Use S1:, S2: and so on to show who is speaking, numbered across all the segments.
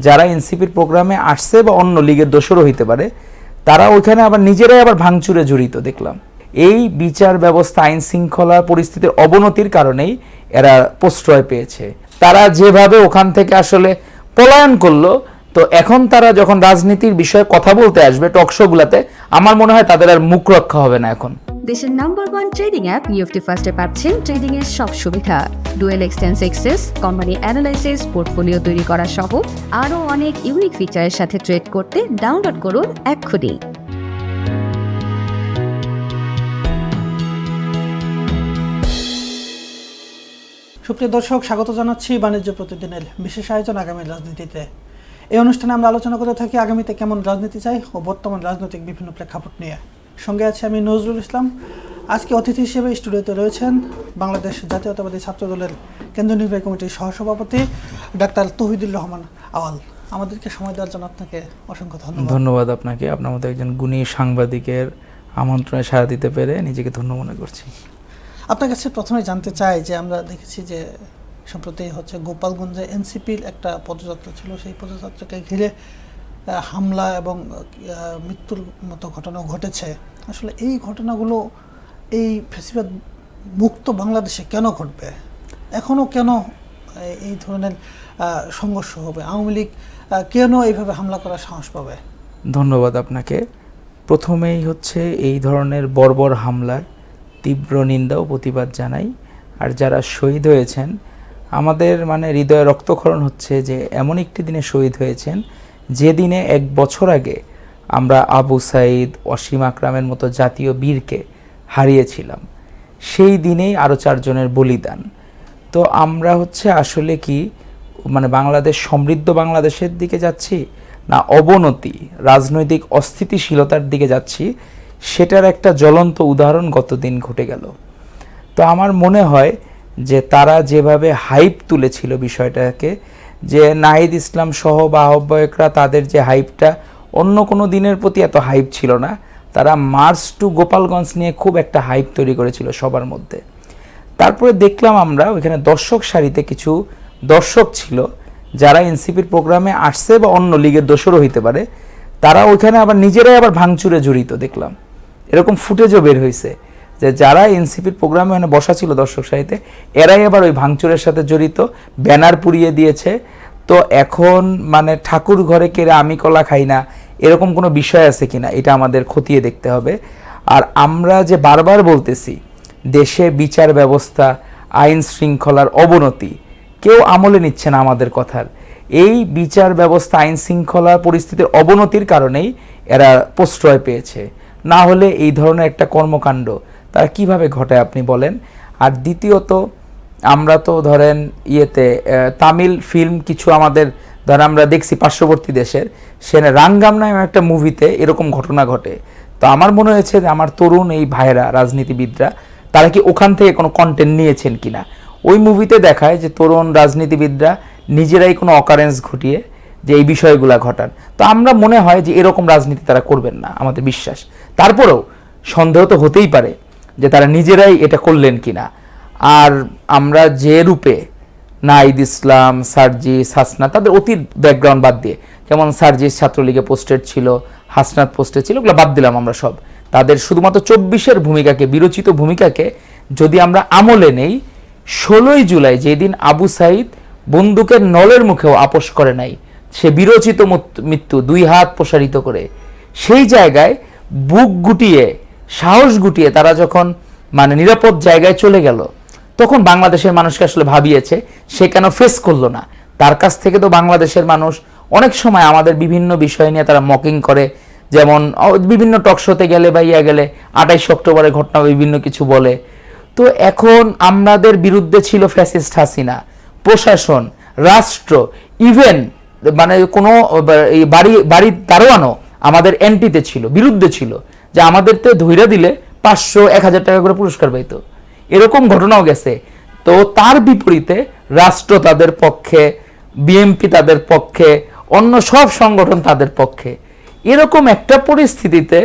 S1: যারা এনসিপির প্রোগ্রামে আসছে বা অন্য লীগের দোসরও হইতে পারে, তারা ওইখানে আবার নিজেরাই আবার ভাঙচুরে জড়িত দেখলাম। এই বিচার ব্যবস্থা, আইন শৃঙ্খলা পরিস্থিতির অবনতির কারণেই এরা প্রশ্রয় পেয়েছে। তারা যেভাবে ওখান থেকে আসলে পলায়ন করলো, তো এখন তারা যখন রাজনীতির বিষয়ে কথা বলতে আসবে টকশোগুলোতে, আমার মনে হয় তাদের আর মুখ রক্ষা হবে না। এখন
S2: দেশের নাম্বার 1 ট্রেডিং অ্যাপ নিফটি ফার্স্টে পাচ্ছেন ট্রেডিং এর সব সুবিধা, dual exchange access, company analysis, portfolio তৈরি করা সহ আরও অনেক ইউনিক ফিচারের সাথে ট্রেড করতে ডাউনলোড করুন এক্ষুনি।
S3: সুপ্রিয় দর্শক, স্বাগত জানাচ্ছি বাণিজ্য প্রতিদিনের বিশেষ আয়োজন আগামীর রাজনীতিতে। এই অনুষ্ঠানে আমরা আলোচনা করে থাকি আগামীতে কেমন রাজনীতি চাই ও বর্তমান রাজনৈতিক বিভিন্ন প্রেক্ষাপট নিয়ে। সঙ্গে আছে আমি নজরুল ইসলাম। আজকে অতিথি হিসেবে স্টুডিওতে রয়েছেন বাংলাদেশ জাতীয়তাবাদী ছাত্রদলের কেন্দ্রীয় নির্বাহী কমিটির সহসভাপতি ডাক্তার তৌহিদুর রহমান আওয়াল। আমাদেরকে সময় দেওয়ার জন্য আপনাকে অসংখ্য ধন্যবাদ।
S1: ধন্যবাদ আপনাকে। আপনার মতো একজন গুণী সাংবাদিকের আমন্ত্রণে সাড়া দিতে পেরে নিজেকে ধন্য মনে করছি।
S3: আপনার কাছে প্রথমে জানতে চাই যে আমরা দেখেছি যে সম্প্রতি গোপালগঞ্জে এনসিপির একটা পদযাত্রা ছিল, সেই পদযাত্রাকে ঘিরে হামলা এবং মৃত্যুর মতো ঘটনাও ঘটেছে। আসলে এই ঘটনাগুলো এই ফ্যাসিবাদ মুক্ত বাংলাদেশে কেন ঘটবে? এখনও কেন এই ধরনের সংঘর্ষ হবে? আওয়ামী লীগ কেন এইভাবে হামলা করার সাহস পাবে?
S1: ধন্যবাদ আপনাকে। প্রথমেই এই ধরনের বর্বর হামলার তীব্র নিন্দা ও প্রতিবাদ জানাই। আর যারা শহীদ হয়েছেন, আমাদের হৃদয়ে রক্তক্ষরণ হচ্ছে যে এমন একটি দিনে শহীদ হয়েছেন যে দিনে 1 বছর আগে আমরা আবু সাঈদ, অসীম আকরামের মতো জাতীয় বীরকে হারিয়েছিলাম। সেই দিনেই আরও 4 জনের বলিদান। তো আমরা আসলে কি বাংলাদেশ সমৃদ্ধ বাংলাদেশের দিকে যাচ্ছি, না অবনতি রাজনৈতিক অস্থিতিশীলতার দিকে যাচ্ছি, সেটার একটা জ্বলন্ত উদাহরণ গতদিন ঘটে গেল। তো আমার মনে হয় যে তারা যেভাবে হাইপ তুলেছিল বিষয়টাকে, যে নাহিদ ইসলাম সহ বা আহ্বায়করা, তাদের যে হাইপটা অন্য কোনো দিনের প্রতি এত হাইপ ছিল না। তারা মার্চ টু গোপালগঞ্জ নিয়ে খুব একটা হাইপ তৈরি করেছিল সবার মধ্যে। তারপরে দেখলাম আমরা ওইখানে দর্শক সারিতে কিছু দর্শক ছিল যারা এনসিপির প্রোগ্রামে আসছে বা অন্য লীগের দোসরও হইতে পারে, তারা ওইখানে আবার নিজেরাই আবার ভাঙচুরে জড়িত দেখলাম। এরকম ফুটেজও বের হয়েছে যে যারা এনসিপির প্রোগ্রামে বসা ছিল দর্শক সারিতে, এরাই আবার ওই ভাঙচুরের সাথে জড়িত, ব্যানার পুড়িয়ে দিয়েছে। তো এখন ঠাকুর ঘরে কেড়ে আমি কলা খাই না, এরকম কোনো বিষয় আছে কিনা এটা আমাদের খতিয়ে দেখতে হবে। আর আমরা যে বারবার বলতেছি দেশে বিচার ব্যবস্থা, আইন শৃঙ্খলার অবনতি, কেউ আমলে নিচ্ছে না আমাদের কথার। এই বিচার ব্যবস্থা, আইন শৃঙ্খলা পরিস্থিতির অবনতির কারণেই এরা প্রশ্রয় পেয়েছে। না হলে এই ধরনের একটা কর্মকাণ্ড তারা কিভাবে ঘটায় আপনি বলেন? আর দ্বিতীয়ত, আমরা তো ধরেন তামিল ফিল্ম কিছু আমাদের আমরা দেখছি পার্শ্ববর্তী দেশের, সেখানে রাঙ্গাম নামে একটা মুভিতে এরকম ঘটনা ঘটে। তো আমার মনে হয়েছে যে আমার তরুণ এই ভাইরা, রাজনীতিবিদরা, তারা কি ওখান থেকে কোনো কন্টেন্ট নিয়েছেন কিনা। ওই মুভিতে দেখায় যে তরুণ রাজনীতিবিদরা নিজেরাই কোনো অকারেন্স ঘটিয়ে যে এই বিষয়গুলা ঘটান। তো আমরা মনে হয় যে এরকম রাজনীতি তারা করবেন না, আমাদের বিশ্বাস। তারপরেও সন্দেহ তো হতেই পারে যে তারা নিজেরাই এটা করলেন কিনা। আর আমরা যে রূপে নাহিদ ইসলাম, সার্জিস, হাসনাত, তাদের অতীত ব্যাকগ্রাউন্ড বাদ দিয়ে, যেমন সার্জিস ছাত্রলীগে পোস্টেড ছিল, হাসনাত পোস্টেড ছিল, ওগুলো বাদ দিলাম আমরা সব। তাদের শুধুমাত্র 24-এর ভূমিকাকে, বিরচিত ভূমিকাকে যদি আমরা আমলে নেই, 16ই জুলাই যেদিন আবু সাঈদ বন্দুকের নলের মুখেও আপোষ করে নাই, সে বিরচিত মৃত্যু 2 হাত প্রসারিত করে, সেই জায়গায় বুক গুটিয়ে, সাহস গুটিয়ে তারা যখন নিরাপদ জায়গায় চলে গেল, তখন বাংলাদেশের মানুষকে আসলে ভাবিয়েছে সে কেন ফেস করলো না। তার কাছ থেকে তো বাংলাদেশের মানুষ অনেক সময় আমাদের বিভিন্ন বিষয় নিয়ে তারা মকিং করে, যেমন বিভিন্ন টকশোতে গেলে বা গেলে 28 অক্টোবরের ঘটনা বিভিন্ন কিছু বলে। তো এখন আমাদের বিরুদ্ধে ছিল ফ্যাসিস্ট হাসিনা, প্রশাসন, রাষ্ট্র, ইভেন কোনো বাড়ির দারোয়ানও আমাদের এন্টিতে ছিল, বিরুদ্ধে ছিল, যে আমাদেরতে ধৈর্য দিলে 500-1000 টাকা করে পুরস্কার পাইত। এরকম ঘটনাও গেছে। তো তার বিপরীতে রাষ্ট্র তাদের পক্ষে, বিএনপি তাদের পক্ষে, অন্য সব সংগঠন তাদের পক্ষে। এরকম একটা পরিস্থিতিতে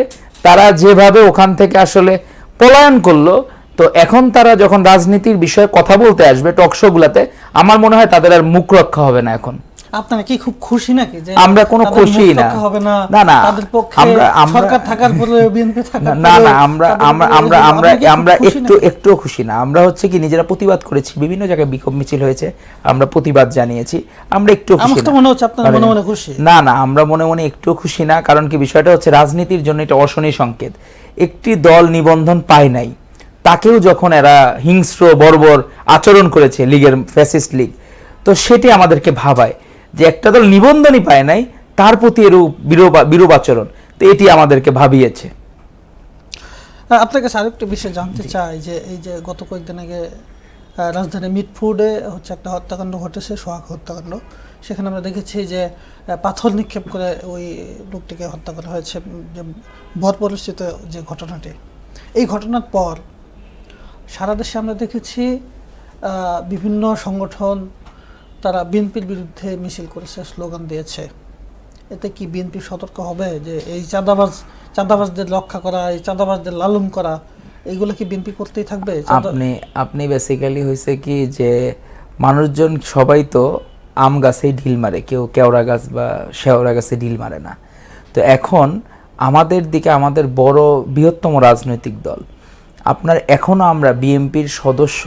S1: তারা যেভাবে ওখান থেকে আসলে পলায়ন করলো, তো এখন তারা যখন রাজনীতির বিষয়ে কথা বলতে আসবে টকশোগুলোতে, আমার মনে হয় তাদের আর মুখ রক্ষা হবে না এখন।
S3: আপনারা কি খুব খুশি নাকি যে
S1: আমরা কোনো
S3: তাদের
S1: খুশি
S3: মুখ
S1: না।
S3: রক্ষা হবে না,
S1: না, না,
S3: তাদের পক্ষে
S1: আমরা-
S3: সরকার থাকার পরে বিএনপি থাকার
S1: না
S3: পরেও
S1: না আমরা
S3: তাদের
S1: আমরা
S3: উপরে
S1: আমরা
S3: এরকম-
S1: আমরা
S3: আপনি কি খুব
S1: আমরা
S3: খুশি
S1: একটু
S3: নাকি?
S1: একটুও খুশি না। আমরা হচ্ছে কি নিজেরা প্রতিবাদ করেছি, বিভিন্ন জায়গায় বিক্ষোভ মিছিল হয়েছে, আমরা প্রতিবাদ জানিয়েছি, আমরা একটু
S3: আমার
S1: খুশি
S3: তো
S1: না।
S3: মনে হচ্ছে আপনারা মনে মনে খুশি।
S1: না না, আমরা মনে মনে একটু খুশি না, কারণ কি বিষয়টা হচ্ছে রাজনীতির জন্য এটা অশনি সংকেত। একটি দল নিবন্ধন পায় নাই, তাকেও যখন এরা হিংস্র বর্বর আচরণ করেছে লীগের ফ্যাসিস্ট লীগ, তো সেটি আমাদেরকে ভাবায় যে একটা দল নিবন্ধনই পায় নাই, তার প্রতি এরূপ বিরূপ আচরণ, তো এটি আমাদেরকে ভাবিয়েছে।
S3: আপনার কাছে আরেকটা বিষয় জানতে চাই যে এই যে গত কয়েকদিন আগে রাজধানী মিটফুডে হচ্ছে একটা হত্যাকাণ্ড ঘটেছে, সোহাগ হত্যাকাণ্ড। সেখানে আমরা দেখেছি যে পাথর নিক্ষেপ করে ওই লোকটিকে হত্যা করা হয়েছে, যে ভর পরিস্থিত যে ঘটনাটি। এই ঘটনার পর সারা দেশে আমরা দেখেছি বিভিন্ন সংগঠন তারা বিএনপির বিরুদ্ধে মিছিল করেছে, স্লোগান দিয়েছে। এতে কি বিএনপি সতর্ক হবে যে এই চাঁদাবাজদের রক্ষা করা, এই চাঁদাবাজদের লালন করা, এইগুলো কি বিএনপি করতেই থাকবে?
S1: আপনি বেসিক্যালি হয়েছে কি যে মানুষজন সবাই তো আম গাছেই ঢিল মারে, কেউ কেওড়া গাছ বা শেওড়া গাছে ঢিল মারে না। তো এখন আমাদের দিকে আমাদের বড় বৃহত্তম রাজনৈতিক দল আপনার এখনও আমরা বিএনপির সদস্য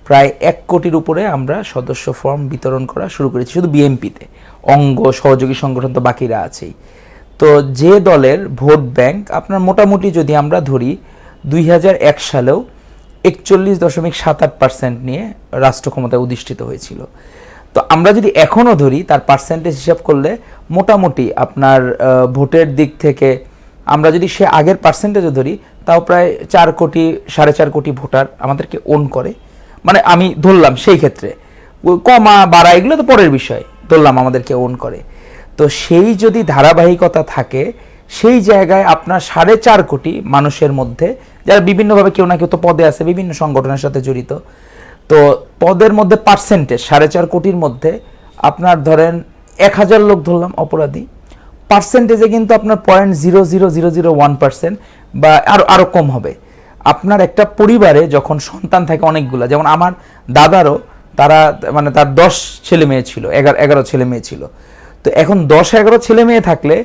S1: প্রায় 1 কোটির উপরে আমরা সদস্য ফর্ম বিতরণ করা শুরু করেছি শুধু বিএনপিতে। অঙ্গ সহযোগী সংগঠন তো বাকিরা আছেই। তো যে দলের ভোট ব্যাংক আপনার মোটামুটি যদি আমরা ধরি 2001 সালেও 41.78% নিয়ে রাষ্ট্র ক্ষমতায় অধিষ্ঠিত হয়েছিল। তো আমরা যদি এখনও ধরি তার পার্সেন্টেজ হিসাব করলে মোটামুটি আপনার ভোটের দিক থেকে আমরা যদি সে আগের পার্সেন্টেজও ধরি, তাও প্রায় 4 কোটি 4.5 কোটি ভোটার আমাদেরকে ওন করে। মানে আমি ধরলাম সেই ক্ষেত্রে কমা বাড়া এগুলো তো পরের বিষয়, ধরলাম আমাদেরকে ওন করে। তো সেই যদি ধারাবাহিকতা থাকে, সেই জায়গায় আপনার 4.5 কোটি মানুষের মধ্যে যারা বিভিন্নভাবে কেউ না কেউ তো পদে আছে, বিভিন্ন সংগঠনের সাথে জড়িত, তো পদের মধ্যে পার্সেন্টেজ 4.5 কোটির মধ্যে আপনার ধরেন 1000 লোক ধরলাম অপরাধী, পার্সেন্টেজে কিন্তু আপনার 0.00001% বা আরও কম হবে। আপনার একটা পরিবারে যখন সন্তান থাকে অনেকগুলা, যেমন আমার দাদারও তারা মানে তার 10 ছেলে মেয়ে ছিল, 11 ছেলে মেয়ে ছিল। তো এখন 10-11 ছেলে মেয়ে থাকলে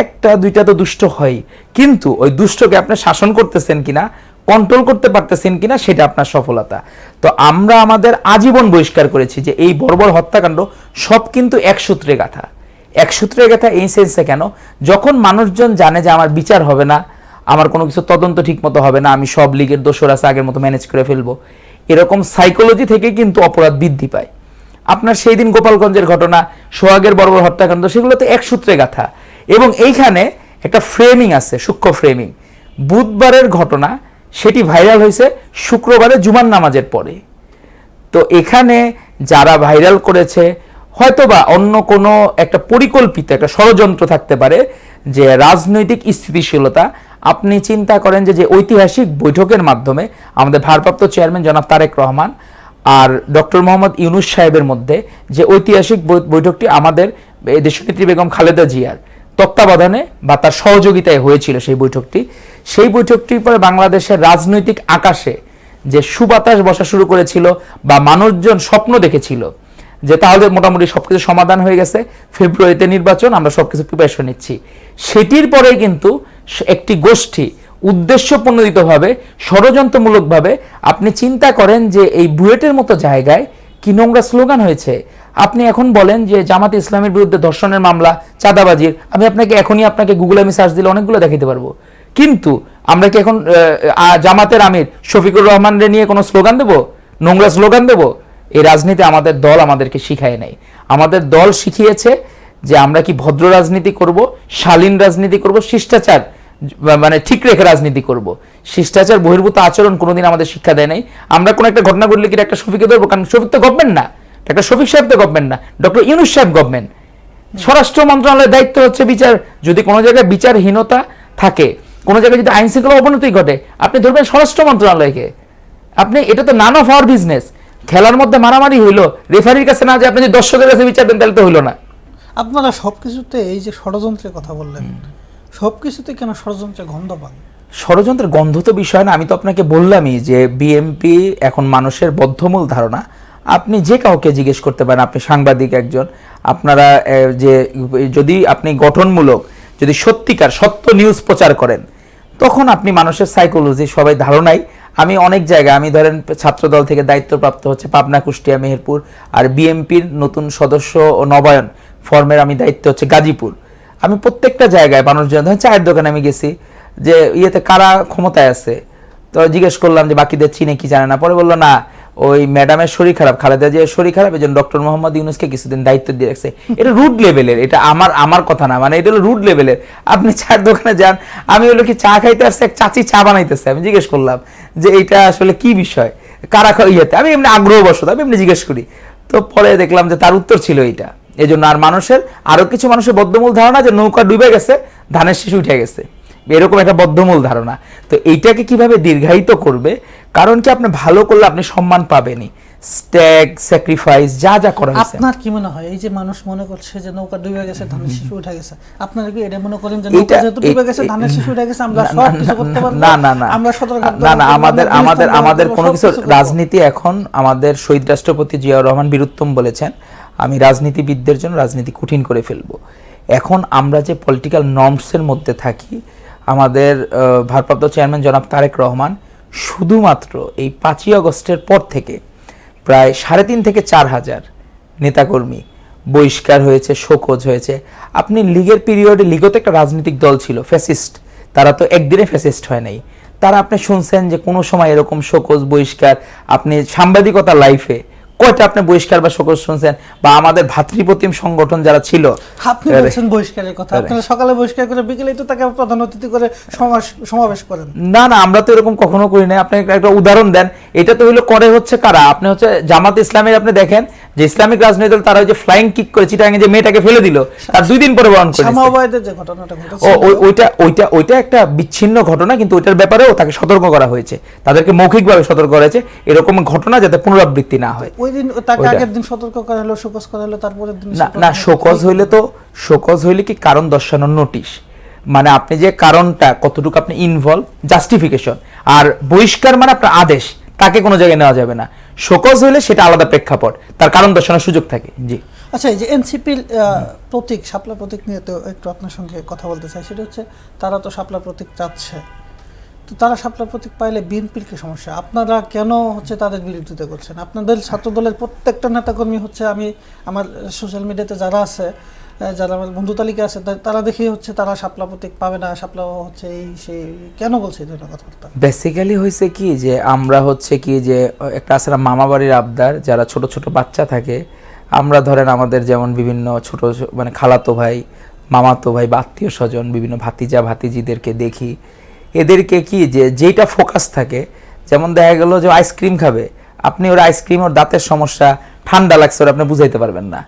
S1: 1-2টা তো দুষ্ট হয়, কিন্তু ওই দুষ্টকে আপনি শাসন করতেছেন কিনা, কন্ট্রোল করতে পারতেছেন কিনা, সেটা আপনার সফলতা। তো আমরা আমাদের আজীবন বহিষ্কার করেছি যে এই বর্বর হত্যাকাণ্ড সব কিন্তু এক সূত্রে গাথা। এক সূত্রে গাথা এই সেন্সে কেন, যখন মানুষজন জানে যে আমার বিচার হবে না, আমার কোনো কিছু তদন্ত ঠিক মতো হবে না, আমি সব লীগের দোষর আছে আগের মতো ম্যানেজ করে ফেলবো, এরকম সাইকোলজি থেকে কিন্তু অপরাধ বৃদ্ধি পায়। আপনার সেই দিন গোপালগঞ্জের ঘটনা, সোহাগের বর্বর হত্যাকাণ্ড, সেগুলো তো এক সূত্রে গাথা। এবং এইখানে একটা ফ্রেমিং আছে, সূক্ষ্ম ফ্রেমিং। বুধবারের ঘটনা সেটি ভাইরাল হয়েছে শুক্রবারে জুমার নামাজের পরে। তো এখানে যারা ভাইরাল করেছে হয়তোবা অন্য কোনো একটা পরিকল্পিত একটা ষড়যন্ত্র থাকতে পারে যে রাজনৈতিক স্থিতিশীলতা। আপনি চিন্তা করেন যে ঐতিহাসিক বৈঠকের মাধ্যমে আমাদের ভারপ্রাপ্ত চেয়ারম্যান জনাব তারেক রহমান আর ডক্টর মোহাম্মদ ইউনূস সাহেবের মধ্যে যে ঐতিহাসিক বৈঠকটি আমাদের দেশনেত্রী বেগম খালেদা জিয়ার তত্ত্বাবধানে বা তার সহযোগিতায় হয়েছিল, সেই বৈঠকটির পরে বাংলাদেশের রাজনৈতিক আকাশে যে সুবাতাস বসা শুরু করেছিল বা মানুষজন স্বপ্ন দেখেছিল যে তাহলে মোটামুটি সবকিছু সমাধান হয়ে গেছে, ফেব্রুয়ারিতে নির্বাচন, আমরা সবকিছু প্রিপারেশন নিচ্ছি। সেটির পরে কিন্তু একটি গোষ্ঠী উদ্দেশ্যপ্রণোদিতভাবে ষড়যন্ত্রমূলকভাবে, আপনি চিন্তা করেন যে এই বুয়েটের মতো জায়গায় কি নোংরা স্লোগান হয়েছে। আপনি এখন বলেন যে জামাতে ইসলামের বিরুদ্ধে ধর্ষণের মামলা, চাঁদাবাজির, আমি আপনাকে গুগলে আমি সার্চ দিলে অনেকগুলো দেখাতে পারবো। কিন্তু আমরা কি এখন জামাতের আমির শফিকুর রহমানরে নিয়ে কোনো স্লোগান দেবো, নোংরা স্লোগান দেবো? এই রাজনীতি আমাদের দল আমাদেরকে শিখায় নাই। আমাদের দল শিখিয়েছে যে আমরা কি ভদ্র রাজনীতি করব, শালীন রাজনীতি করব, শিষ্টাচার মানে ঠিক রেখে রাজনীতি করব। শিষ্টাচার বহির্ভূত আচরণ কোনোদিন আমাদের শিক্ষা দেয় নাই। আমরা কোনো একটা ঘটনা ঘটলে কি একটা শফিকে ধরবো, কারণ শফিক তো গভর্নমেন্ট না, একটা শফিক সাহেব তো গভর্নমেন্ট না, ডক্টর ইউনূস সাহেব গভর্নমেন্ট। স্বরাষ্ট্র মন্ত্রণালয়ের দায়িত্ব হচ্ছে বিচার। যদি কোনো জায়গায় বিচারহীনতা থাকে, কোনো জায়গায় যদি আইন শৃঙ্খলা অবনতি ঘটে, আপনি ধরবেন স্বরাষ্ট্র মন্ত্রণালয়কে। আপনি এটা তো নান অফ আওয়ার বিজনেস। খেলার মধ্যে মারামারি হইলো, রেফারির কাছে না যে আপনি যদি দর্শকের কাছে বিচার দেন তাহলে তো হইলো না।
S3: আপনারা সবকিছুতে এই যে ষড়যন্ত্রের কথা বললেন, সবকিছুতে কেন ষড়যন্ত্রের গন্ধ পান?
S1: ষড়যন্ত্রের গন্ধ তো বিষয় না, আমি তো আপনাকে বললামই যে বিএনপি এখন মানুষের বদ্ধমূল ধারণা আপনি যে কাউকে জিজ্ঞেস করতে পারেন, আপনি সাংবাদিক একজন, আপনারা যে যদি আপনি গঠনমূলক যদি সত্যিকার সত্য নিউজ প্রচার করেন, তখন আপনি মানুষের সাইকোলজি সবাই ধারণাই। আমি অনেক জায়গায়, আমি ধরেন ছাত্রদল থেকে দায়িত্বপ্রাপ্ত হচ্ছে পাবনা, কুষ্টিয়া, মেহেরপুর, আর বিএমপির নতুন সদস্য ও নবায়ন ফর্মের আমি দায়িত্ব হচ্ছে গাজীপুর। আমি প্রত্যেকটা জায়গায় মানুষজন, ধরেন চায়ের দোকানে আমি গেছি, যে ইয়েতে কারা ক্ষমতায় আছে, তো জিজ্ঞেস করলাম যে বাকিদের চিনে কি জানে না, পরে বললো না ওই ম্যাডামের শরীর খারাপ, খালেদা জিয়ার শরীর খারাপ, এই জন্য ডক্টর মোহাম্মদ ইউনূসকে কিছুদিন দায়িত্ব দিয়ে রাখছে। এটা রুড লেভেলের, এটা আমার কথা না, মানে এটা হলো রুড লেভেলের। আপনি চায়ের দোকানে যান, আমি হলো কি চা খাইতে আসছে, এক চাচি চা বানাইতেছে, আমি জিজ্ঞেস করলাম যে এটা আসলে কি বিষয়, কারা ইয়েতে, আমি এমনি আগ্রহবশত আমি এমনি জিজ্ঞেস করি, তো পরে দেখলাম যে তার উত্তর ছিল এইটা। এই জন্য আর মানুষের আরো কিছু মানুষের বদ্ধমূল ধারণা যে নৌকা ডুবে গেছে, ধানের শীষ উঠে গেছে, এরকম একটা বদ্ধমূল ধারণা। তো এইটাকে কিভাবে দীর্ঘায়িত করবে, কারণ কি আপনি ভালো করলে আপনি সম্মান পাবেনই, স্ট্যাগ স্যাক্রিফাইস যা যা করা হয়েছে।
S3: আপনার কি মনে হয় এই যে মানুষ মনে করছে যে নৌকা ডুবে গেছে, ধানের শীষ উঠে গেছে, আপনারা কি এটা মনে করেন যে নৌকা যেহেতু ডুবে গেছে, ধানের শীষ উঠে গেছে, আমরা সব কিছু করতে পারবো? না আমরা
S1: আমাদের কোনো কিছু রাজনীতি, এখন আমাদের শহীদ রাষ্ট্রপতি জিয়াউর রহমান বীরুত্তম বলেছেন, আমি রাজনীতিবিদদের জন্য রাজনীতি কঠিন করে ফেলবো। এখন আমরা যে পলিটিক্যাল নর্মসের মধ্যে থাকি, আমাদের ভারপ্রাপ্ত চেয়ারম্যান জনাব তারেক রহমান শুধুমাত্র এই 5ই আগস্টের পর থেকে প্রায় 3.5 থেকে 4 হাজার নেতাকর্মী বহিষ্কার হয়েছে, শোকজ হয়েছে। আপনি লীগের পিরিয়ডে, লীগও তো একটা রাজনৈতিক দল ছিল, ফ্যাসিস্ট, তারা তো একদিনে ফ্যাসিস্ট হয় নাই। তারা আপনি শুনছেন যে কোনো সময় এরকম শোকজ বহিষ্কার, আপনি সাংবাদিকতা লাইফে কয়টা আপনি বহিষ্কার বা শোকজ শুনছেন? বা আমাদের ভাতৃপ্রতিম সংগঠন যারা ছিল,
S3: আপনি বলছেন বহিষ্কারের কথা, আপনারা সকালে বহিষ্কার করে বিকেলে তো তাকে প্রধান অতিথি করে সমাবেশ করেন।
S1: না আমরা তো এরকম কখনো করি না। আপনি একটা উদাহরণ দেন। এটা তো হইলো করে হচ্ছে কারা, আপনি হচ্ছে জামাত ইসলামের, আপনি দেখেন যে ইসলামিক রাজনৈতিক দল, তারা ওই যে ফ্লাইং কিক করে চিটাগাঙে যে মেয়েটাকে ফেলে দিল, তার 2 দিন পরে বরণ করে
S3: শামাওয়াতের যে ঘটনাটা ঘটেছে,
S1: ওইটা একটা বিচ্ছিন্ন ঘটনা, কিন্তু ওইটার ব্যাপারেও তাকে সতর্ক করা হয়েছে, তাদেরকে মৌখিকভাবে সতর্ক করা হয়েছে এরকম ঘটনা যাতে পুনরাবৃত্তি না হয়।
S3: ওই দিন তাকে আগের দিন সতর্ক করা হলো, শোকজ করা হলো, তারপরের দিন
S1: না শোকজ হইলে কি কারণ দর্শানোর নোটিশ, মানে আপনি যে কারণটা কতটুকু আপনি ইনভলভ, জাস্টিফিকেশন। আর বহিষ্কার মানে আপনার আদেশ, তাকে কোনো জায়গায় নেওয়া যাবে না। শোকজ হইলে সেটা আলাদা প্রেক্ষাপট, তার কারণ দর্শানোর সুযোগ থাকে। জি
S3: আচ্ছা, এই যে এনসিপির প্রতীক, শাপলা প্রতীক নিয়ে তো একটু আপনার সঙ্গে কথা বলতে চাই। সেটা হচ্ছে তারা তো শাপলা প্রতীক চাচ্ছে, তো তারা শাপলা প্রতীক পাইলে বিএনপির কি সমস্যা? আপনারা কেন হচ্ছে তাদের বিরোধিতা করছেন? আপনাদের ছাত্রদলের প্রত্যেকটা নেতাকর্মী হচ্ছে, আমি আমার সোশ্যাল মিডিয়াতে যারা আছে, যারা আমার বন্ধু তালিকা আছে, তারা দেখি হচ্ছে তারা শাপলা প্রতীক পাবে না, শাপলা হচ্ছে এই সেই, কেন বলছে এই ধরনের কথাবার্তা?
S1: বেসিক্যালি হয়েছে কি যে আমরা হচ্ছে কি যে একটা আসলে মামা বাড়ির আবদার, যারা ছোট ছোট বাচ্চা থাকে, আমরা ধরেন আমাদের যেমন বিভিন্ন ছোট মানে খালাতো ভাই, মামাতো ভাই বা আত্মীয় স্বজন, বিভিন্ন ভাতিজা ভাতিজিদেরকে দেখি, এদেরকে কি যে যেটা ফোকাস থাকে, যেমন দেখা গেল যে আইসক্রিম খাবে, আপনি ওর আইসক্রিম, ওর দাঁতের সমস্যা, ঠান্ডা লাগছে, ওর আপনি বুঝাইতে পারবেন না।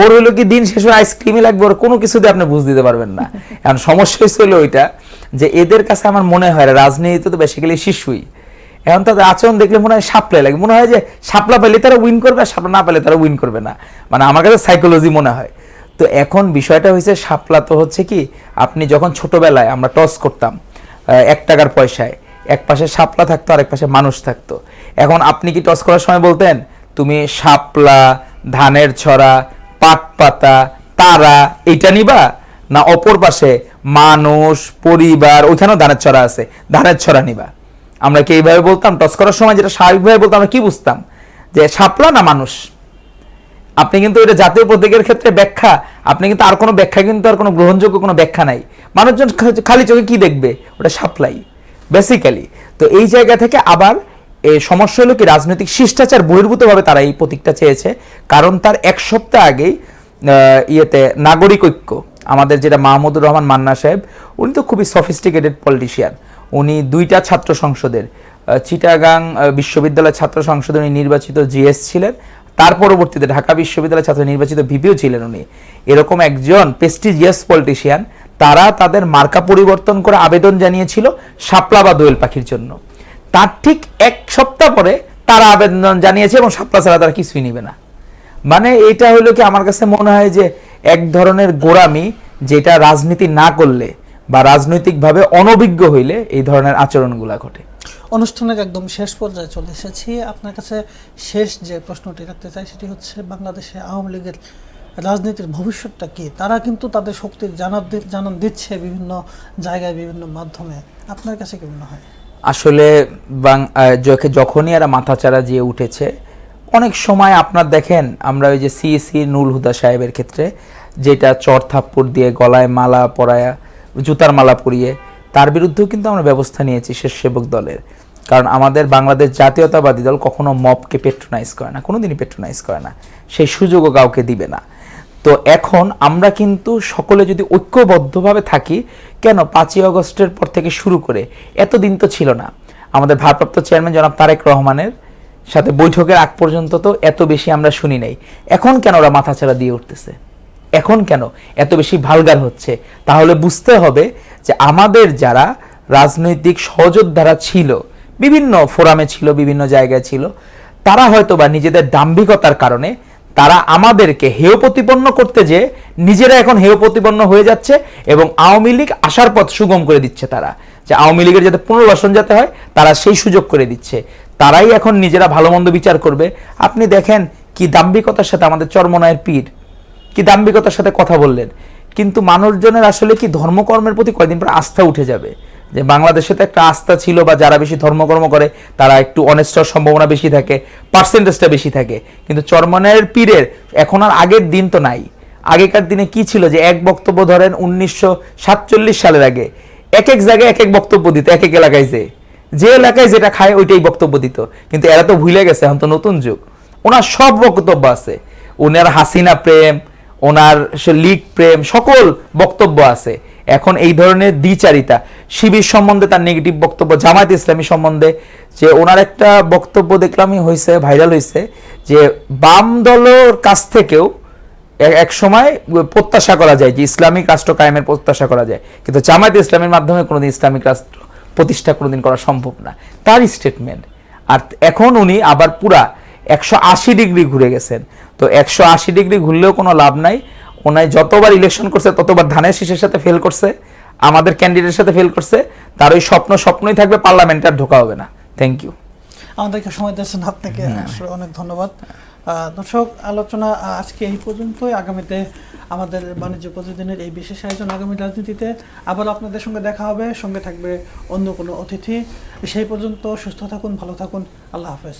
S1: ওর হলো কি দিন শেষে আইসক্রিমই লাগবে, ওর কোনো কিছু দিয়ে আপনি বুঝ দিতে পারবেন না। এখন সমস্যা হলো ওইটা যে এদের কাছে আমার মনে হয় রাজনীতিতে তো বেসিক্যালি শিশুই, এখন তাদের আচরণ দেখলে মনে হয় সাপলা লাগে, মনে হয় যে সাপলা পেলে তারা উইন করবে, আর সাপলা না পেলে তারা উইন করবে না, মানে আমার কাছে সাইকোলজি মনে হয়। তো এখন বিষয়টা হয়েছে, সাপলা তো হচ্ছে কি, আপনি যখন ছোটবেলায় আমরা টস করতাম 1 টাকার পয়সায়, এক পাশে শাপলা থাকতো আর এক পাশে মানুষ থাকতো। এখন আপনি কি টস করার সময় বলতেন তুমি শাপলা, ধানের ছড়া, পাট পাতা, তারা এইটা নিবা, না অপর পাশে মানুষ, পরিবার, ওইখানেও ধানের ছড়া আছে, ধানের ছড়া নিবা? আমরা কি এইভাবে বলতাম টস করার সময়? যেটা স্বাভাবিকভাবে বলতাম, আমরা কি বুঝতাম যে শাপলা না মানুষ? আপনি কিন্তু এটা জাতীয় প্রতীকের ক্ষেত্রে ব্যাখ্যা, আপনি কিন্তু আর কোনো ব্যাখ্যা, কিন্তু আর কোনো গ্রহণযোগ্য কোনো ব্যাখ্যা নাই। মানুষজন খালি চোখে কি দেখবে, ওটা সাপ্লাই বেসিক্যালি। তো এই জায়গা থেকে আবার এই সমস্যা হলো কি, রাজনৈতিক শিষ্টাচার বহির্ভূতভাবে তারা এই প্রতীকটা চেয়েছে, কারণ তার 1 সপ্তাহ আগেই ইয়েতে নাগরিক ঐক্য, আমাদের যেটা মাহমুদুর রহমান মান্না সাহেব, উনি তো খুবই সফিস্টিকেটেড পলিটিশিয়ান, উনি 2টা ছাত্র সংসদের, চিটাগাং বিশ্ববিদ্যালয় ছাত্র সংসদে উনি নির্বাচিত জিএস ছিলেন, তার পরবর্তীতে ঢাকা বিশ্ববিদ্যালয় ছাত্র নির্বাচিত ভিপিও ছিলেন উনি। এরকম একজন প্রেস্টিজিয়াস পলিটিশিয়ান, তারা তাদের মার্কা পরিবর্তন করে আবেদন জানিয়েছিল শাপলা বা দোয়েল পাখির জন্য। তার ঠিক 1 সপ্তাহ পরে তারা আবেদন জানিয়েছে এবং শাপলা ছাড়া তারা কিছুই নিবে না। মানে এটা হলো কি, আমার কাছে মনে হয় যে এক ধরনের গোড়ামি, যেটা রাজনীতি না করলে বা রাজনৈতিকভাবে অনভিজ্ঞ হইলে এই ধরনের আচরণগুলা ঘটে।
S3: অনুষ্ঠানের একদম শেষ পর্যায়ে চলে এসেছি। আপনার কাছে শেষ যে প্রশ্নটি রাখতে চাই সেটি হচ্ছে, বাংলাদেশে আওয়ামী লীগের রাজনীতির ভবিষ্যৎটা কি? তারা কিন্তু তাদের শক্তির জানান দিচ্ছে বিভিন্ন জায়গায়, বিভিন্ন মাধ্যমে। আপনার কাছে কি মনে হয়?
S1: আসলে যখনই এরা মাথাচাড়া দিয়ে উঠেছে, অনেক সময় আপনার দেখেন, আমরা ওই যে সিএসি নুল হুদা সাহেবের ক্ষেত্রে যেটা চর থাপ্পড় দিয়ে গলায় মালা পরায়া, জুতার মালা পরিয়ে, তার বিরুদ্ধেও কিন্তু আমরা ব্যবস্থা নিয়েছি স্বেচ্ছাসেবক দলের। কারণ আমাদের বাংলাদেশ জাতীয়তাবাদী দল কখনো মবকে পেট্রোনাইজ করে না, কোনোদিনই পেট্রোনাইজ করে না, সেই সুযোগও কাউকে দিবে না। তো এখন আমরা কিন্তু সকলে যদি ঐক্যবদ্ধভাবে থাকি, কেন 5ই আগস্টের পর থেকে শুরু করে এতদিন তো ছিল না, আমাদের ভারপ্রাপ্ত চেয়ারম্যান জনাব তারেক রহমানের সাথে বৈঠকের আগ পর্যন্ত তো এত বেশি আমরা শুনি নাই। এখন কেন ওরা মাথাচাড়া দিয়ে উঠতেছে? এখন কেন এত বেশি ভালগার হচ্ছে? তাহলে বুঝতে হবে যে আমাদের যারা রাজনৈতিক সহযোদ্ধারা ছিল, বিভিন্ন ফোরামে ছিল, বিভিন্ন জায়গায় ছিল, তারা হয়তো বা নিজেদের দাম্ভিকতার কারণে তারা আমাদেরকে হেয় প্রতিপন্ন করতে যে নিজেরা এখন হেয় প্রতিপন্ন হয়ে যাচ্ছে, এবং আওয়ামী লীগ আসার পথ সুগম করে দিচ্ছে। তারা যে আওয়ামী লীগের যাতে পুনর্বাসন যাতে হয়, তারা সেই সুযোগ করে দিচ্ছে। তারাই এখন নিজেরা ভালো মন্দ বিচার করবে। আপনি দেখেন কি দাম্ভিকতার সাথে আমাদের চরমনায়ের পীর কি দাম্ভিকতার সাথে কথা বললেন। কিন্তু মানুষজনের আসলে কি ধর্মকর্মের প্রতি কয়েকদিন পর আস্থা উঠে যাবে, যে বাংলাদেশে তো একটা আস্থা ছিল, বা যারা বেশি ধর্মকর্ম করে তারা একটু অনেস্ট হওয়ার সম্ভাবনা বেশি থাকে, পার্সেন্টেজটা বেশি থাকে। কিন্তু চরমনায়ের পীরের এখন আর আগের দিন তো নাই। আগেকার দিনে কি ছিল, যে এক বক্তব্য ধরেন 1947 সালের আগে এক এক জায়গায় এক এক বক্তব্য দিত, এক এক এলাকায় যে এলাকায় যেটা খায় ওইটাই বক্তব্য দিত। কিন্তু এরা তো ভুলে গেছে, এখন তো নতুন যুগ, ওনার সব বক্তব্য আছে, ওনার হাসিনা প্রেম, ওনার লীগ প্রেম, সকল বক্তব্য আছে। এখন এই ধরনের দ্বিচারিতা, শিবির সম্বন্ধে তার নেগেটিভ বক্তব্য, জামায়াত ইসলামী সম্বন্ধে যে ওনার একটা বক্তব্য দেখলামই হয়েছে, ভাইরাল হয়েছে, যে বাম দলের কাছ থেকেও এক সময় প্রত্যাশা করা যায় যে ইসলামিক রাষ্ট্র কায়েমের প্রত্যাশা করা যায়, কিন্তু জামায়াত ইসলামের মাধ্যমে কোনোদিন ইসলামিক রাষ্ট্র প্রতিষ্ঠা কোনোদিন করা সম্ভব না, তার স্টেটমেন্ট। আর এখন উনি আবার পুরা 180 ডিগ্রি ঘুরে গেছেন। তো 180 ডিগ্রি ঘুরলেও কোনো লাভ নাই। ওনাই যতবার ইলেকশন করছে ততবার ধানের শীষের সাথে ফেল করছে, আমাদের ক্যান্ডিডেটের সাথে ফেল করছে। তার ওই স্বপ্নই থাকবে, পার্লামেন্টে আর ঢোকা হবে না। Thank you.
S3: আমাদেরকে সময় দিয়েছেন, আপনাকে আসলে অনেক ধন্যবাদ। দর্শক, আলোচনা আজকে এই পর্যন্তই। আগামীতে আমাদের বাণিজ্য প্রতিদিনের এই বিশেষ আয়োজন আগামী রাজনীতিতে আবার আপনাদের সঙ্গে দেখা হবে, সঙ্গে থাকবে অন্য কোনো অতিথি। সেই পর্যন্ত সুস্থ থাকুন, ভালো থাকুন, আল্লাহ হাফেজ।